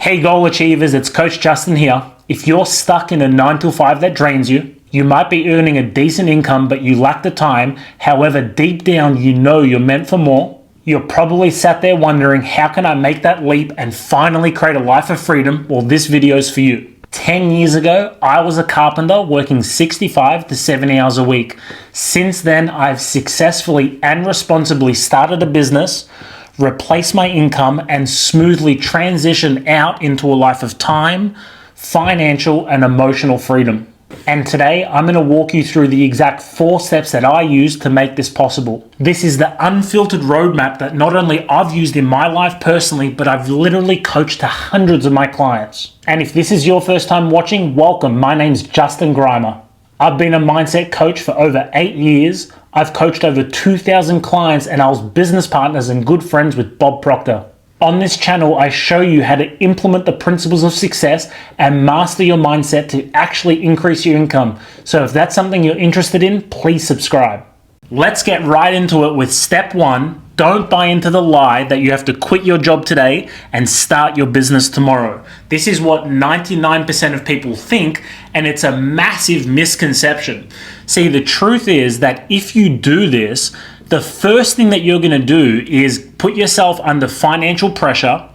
Hey goal achievers, it's Coach Justin here. If you're stuck in a 9 to 5 that drains you, you might be earning a decent income but you lack the time. However, deep down you know you're meant for more. You're probably sat there wondering, how can I make that leap and finally create a life of freedom? Well, this video is for you. 10 years ago, I was a carpenter working 65 to 70 hours a week. Since then, I've successfully and responsibly started a business, replace my income, and smoothly transition out into a life of time, financial, and emotional freedom. And today, I'm going to walk you through the exact 4 steps that I used to make this possible. This is the unfiltered roadmap that not only I've used in my life personally, but I've literally coached to hundreds of my clients. And if this is your first time watching, welcome. My name's Justin Grimer. I've been a mindset coach for over 8 years. I've coached over 2,000 clients, and I was business partners and good friends with Bob Proctor. On this channel, I show you how to implement the principles of success and master your mindset to actually increase your income. So if that's something you're interested in, please subscribe. Let's get right into it with step 1. Don't buy into the lie that you have to quit your job today and start your business tomorrow. This is what 99% of people think, and it's a massive misconception. See, the truth is that if you do this, the first thing that you're going to do is put yourself under financial pressure.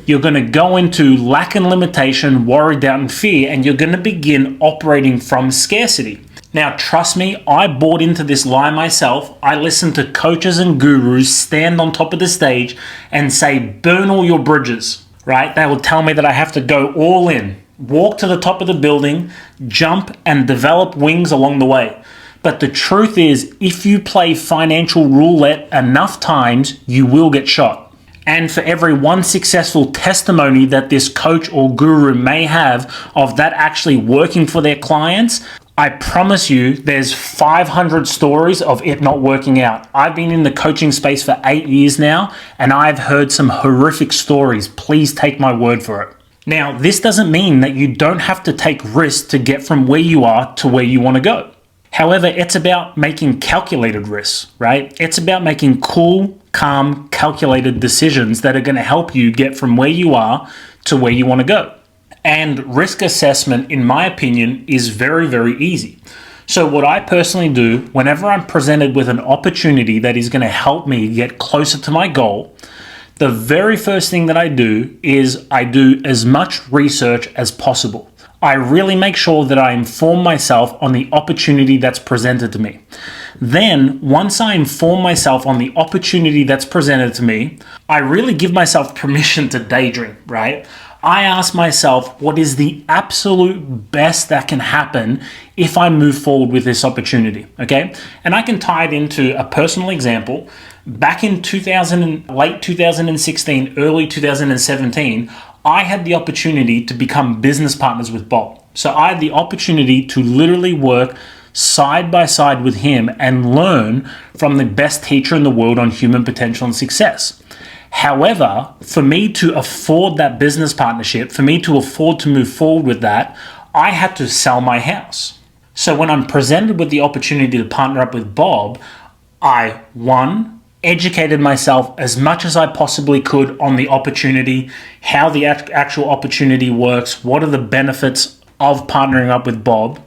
You're going to go into lack and limitation, worry, doubt, and fear, and you're going to begin operating from scarcity. Now, trust me, I bought into this lie myself. I listened to coaches and gurus stand on top of the stage and say, burn all your bridges, right? They will tell me that I have to go all in, walk to the top of the building, jump, and develop wings along the way. But the truth is, if you play financial roulette enough times, you will get shot. And for every one successful testimony that this coach or guru may have of that actually working for their clients, I promise you there's 500 stories of it not working out. I've been in the coaching space for 8 years now, and I've heard some horrific stories. Please take my word for it. Now, this doesn't mean that you don't have to take risks to get from where you are to where you want to go. However, it's about making calculated risks, right? It's about making cool, calm, calculated decisions that are going to help you get from where you are to where you want to go. And risk assessment, in my opinion, is very, very easy. So what I personally do whenever I'm presented with an opportunity that is going to help me get closer to my goal, the very first thing that I do is I do as much research as possible. I really make sure that I inform myself on the opportunity that's presented to me. Then, once I inform myself on the opportunity that's presented to me, I really give myself permission to daydream, right? I ask myself, what is the absolute best that can happen if I move forward with this opportunity, okay? And I can tie it into a personal example. Back in late 2016, early 2017, I had the opportunity to become business partners with Bob. So I had the opportunity to literally work side by side with him and learn from the best teacher in the world on human potential and success. However, for me to afford that business partnership, for me to afford to move forward with that, I had to sell my house. So when I'm presented with the opportunity to partner up with Bob, I, educated myself as much as I possibly could on the opportunity, how the actual opportunity works, what are the benefits of partnering up with Bob.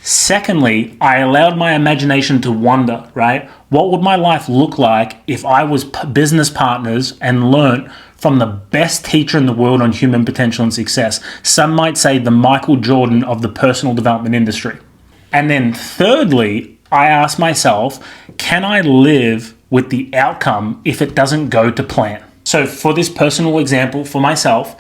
Secondly, I allowed my imagination to wander, right? What would my life look like if I was business partners and learnt from the best teacher in the world on human potential and success? Some might say the Michael Jordan of the personal development industry. And then thirdly, I asked myself, can I live with the outcome if it doesn't go to plan? So for this personal example, for myself,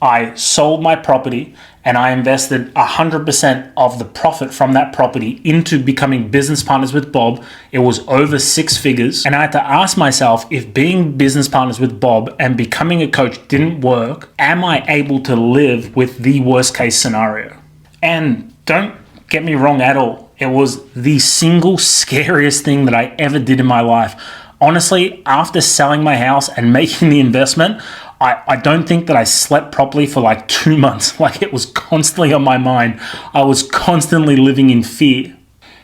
I sold my property and I invested 100% of the profit from that property into becoming business partners with Bob. It was over 6 figures. And I had to ask myself, if being business partners with Bob and becoming a coach didn't work, am I able to live with the worst case scenario? And don't get me wrong at all. It was the single scariest thing that I ever did in my life. Honestly, after selling my house and making the investment, I don't think that I slept properly for like 2 months. Like, it was constantly on my mind. I was constantly living in fear.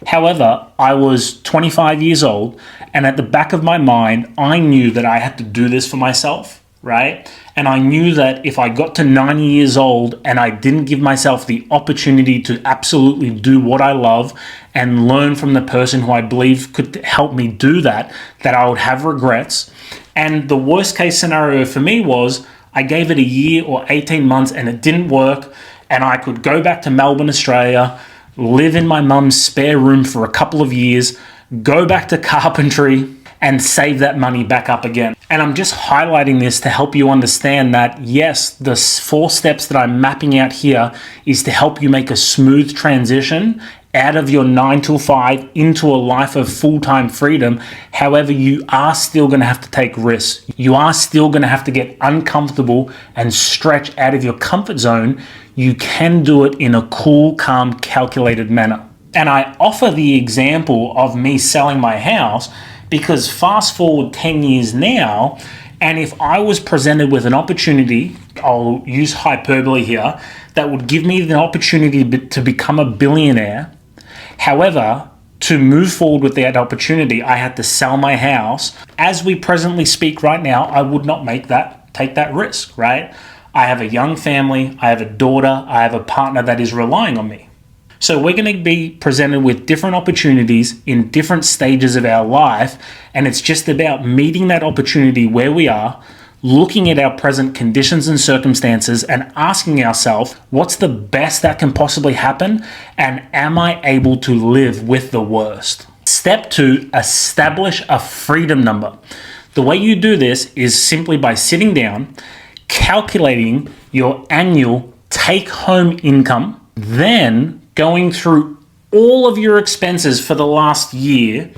However, I was 25 years old, and at the back of my mind, I knew that I had to do this for myself. right? And I knew that if I got to 90 years old and I didn't give myself the opportunity to absolutely do what I love and learn from the person who I believe could help me do that, that I would have regrets. And the worst case scenario for me was I gave it a year or 18 months and it didn't work, and I could go back to Melbourne, Australia, live in my mum's spare room for a couple of years, go back to carpentry, and save that money back up again. And I'm just highlighting this to help you understand that, yes, the 4 steps that I'm mapping out here is to help you make a smooth transition out of your 9 to 5 into a life of full-time freedom. However, you are still going to have to take risks. You are still going to have to get uncomfortable and stretch out of your comfort zone. You can do it in a cool, calm, calculated manner. And I offer the example of me selling my house because fast forward 10 years now, and if I was presented with an opportunity, I'll use hyperbole here, that would give me the opportunity to become a billionaire. However, to move forward with that opportunity, I had to sell my house. As we presently speak right now, I would not take that risk, right? I have a young family, I have a daughter, I have a partner that is relying on me. So we're going to be presented with different opportunities in different stages of our life, and it's just about meeting that opportunity where we are, looking at our present conditions and circumstances and asking ourselves, what's the best that can possibly happen, and am I able to live with the worst? Step 2, establish a freedom number. The way you do this is simply by sitting down, calculating your annual take-home income, then going through all of your expenses for the last year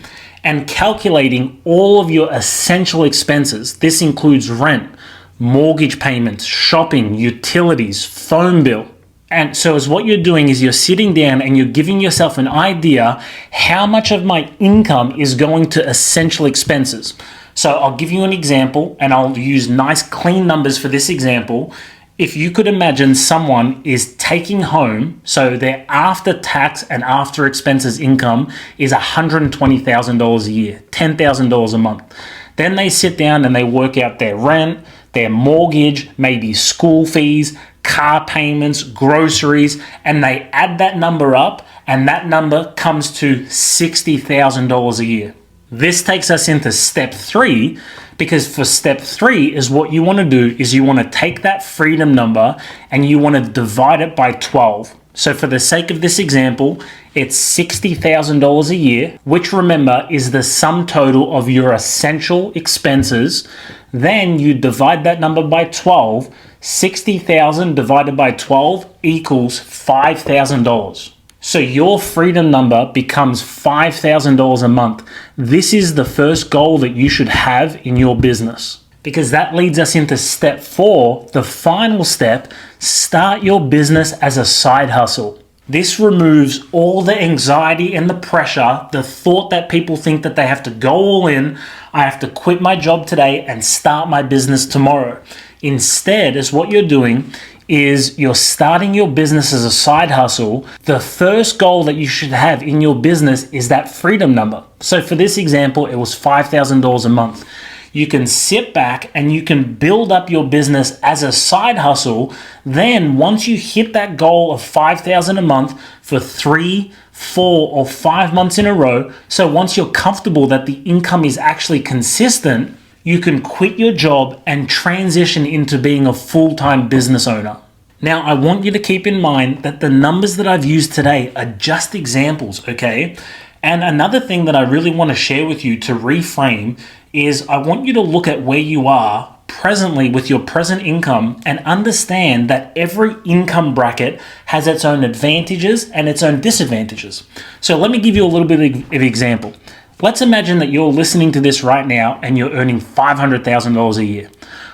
and calculating all of your essential expenses. This includes rent, mortgage payments, shopping, utilities, phone bill. And so as what you're doing is you're sitting down and you're giving yourself an idea how much of my income is going to essential expenses. So I'll give you an example, and I'll use nice clean numbers for this example. If you could imagine someone is taking home, so their after tax and after expenses income is $120,000 a year, $10,000 a month. Then they sit down and they work out their rent, their mortgage, maybe school fees, car payments, groceries, and they add that number up, and that number comes to $60,000 a year. This takes us into step 3, because for step 3 is what you want to do is you want to take that freedom number and you want to divide it by 12. So for the sake of this example, it's $60,000 a year, which remember is the sum total of your essential expenses. Then you divide that number by 12. 60,000 divided by 12 equals $5,000. So your freedom number becomes $5,000 a month. This is the first goal that you should have in your business, because that leads us into step 4, the final step. Start your business as a side hustle. This removes all the anxiety and the pressure, the thought that people think that they have to go all in. I have to quit my job today and start my business tomorrow. Instead, is what you're doing is you're starting your business as a side hustle. The first goal that you should have in your business is that freedom number. So for this example, it was $5,000 a month. You can sit back and you can build up your business as a side hustle. Then once you hit that goal of $5,000 a month for 3, 4, or 5 months in a row, so once you're comfortable that the income is actually consistent, you can quit your job and transition into being a full-time business owner. Now, I want you to keep in mind that the numbers that I've used today are just examples, okay? And another thing that I really want to share with you to reframe is I want you to look at where you are presently with your present income and understand that every income bracket has its own advantages and its own disadvantages. So let me give you a little bit of an example. Let's imagine that you're listening to this right now and you're earning $500,000 a year.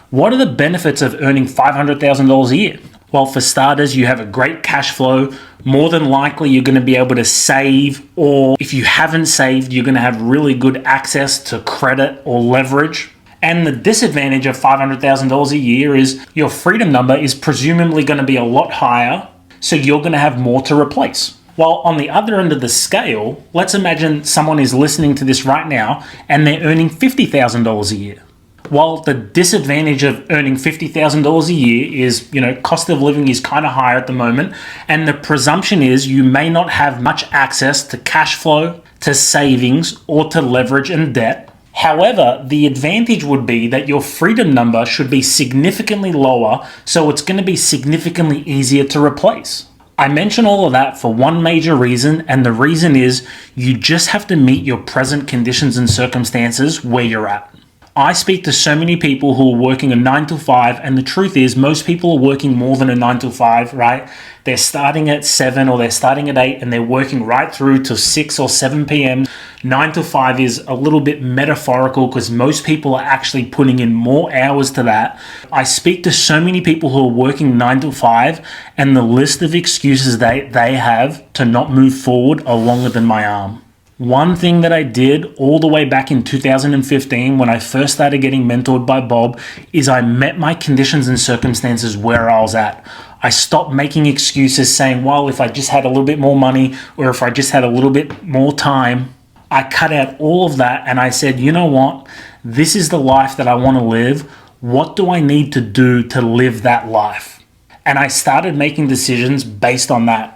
What are the benefits of earning $500,000 a year? Well, for starters, you have a great cash flow. More than likely, you're going to be able to save, or if you haven't saved, you're going to have really good access to credit or leverage. And the disadvantage of $500,000 a year is your freedom number is presumably going to be a lot higher, so you're going to have more to replace. While on the other end of the scale, let's imagine someone is listening to this right now and they're earning $50,000 a year. While the disadvantage of earning $50,000 a year is, cost of living is kind of higher at the moment, and the presumption is you may not have much access to cash flow, to savings, or to leverage and debt. However, the advantage would be that your freedom number should be significantly lower, so it's going to be significantly easier to replace. I mention all of that for one major reason, and the reason is you just have to meet your present conditions and circumstances where you're at. I speak to so many people who are working a 9 to 5, and the truth is most people are working more than a 9 to 5, right? They're starting at 7 or they're starting at 8 and they're working right through to 6 or 7 p.m. 9 to 5 is a little bit metaphorical because most people are actually putting in more hours to that. I speak to so many people who are working 9 to 5, and the list of excuses they have to not move forward are longer than my arm. One thing that I did all the way back in 2015 when I first started getting mentored by Bob is I met my conditions and circumstances where I was at. I stopped making excuses saying, well, if I just had a little bit more money or if I just had a little bit more time. I cut out all of that and I said, you know what? This is the life that I want to live. What do I need to do to live that life? And I started making decisions based on that.